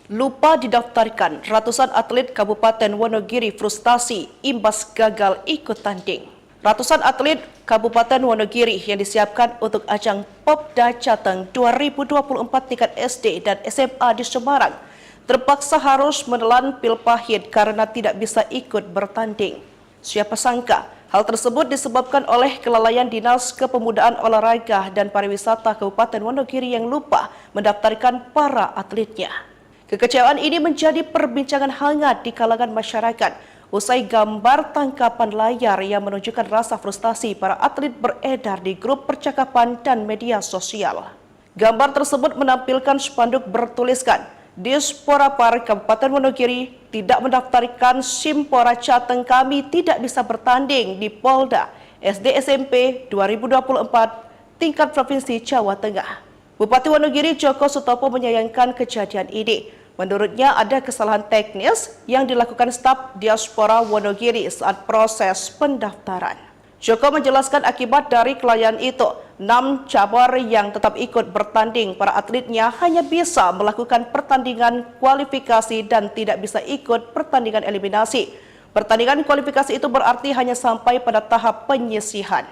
Lupa didaftarkan, ratusan atlet Kabupaten Wonogiri frustasi imbas gagal ikut tanding. Ratusan atlet Kabupaten Wonogiri yang disiapkan untuk ajang Popda Jateng 2024 tingkat SD dan SMA di Semarang terpaksa harus menelan pil pahit karena tidak bisa ikut bertanding. Siapa sangka hal tersebut disebabkan oleh kelalaian Dinas Kepemudaan Olahraga dan Pariwisata Kabupaten Wonogiri yang lupa mendaftarkan para atletnya. Kekecewaan ini menjadi perbincangan hangat di kalangan masyarakat usai gambar tangkapan layar yang menunjukkan rasa frustasi para atlet beredar di grup percakapan dan media sosial. Gambar tersebut menampilkan spanduk bertuliskan, Disporapar Kabupaten Wonogiri tidak mendaftarkan Simpora Jateng kami tidak bisa bertanding di Polda SD SMP 2024 tingkat Provinsi Jawa Tengah. Bupati Wonogiri Joko Sutopo menyayangkan kejadian ini. Menurutnya ada kesalahan teknis yang dilakukan staf Diaspora Wonogiri saat proses pendaftaran. Joko menjelaskan akibat dari kelalaian itu, 6 cabur yang tetap ikut bertanding para atletnya hanya bisa melakukan pertandingan kualifikasi dan tidak bisa ikut pertandingan eliminasi. Pertandingan kualifikasi itu berarti hanya sampai pada tahap penyisihan.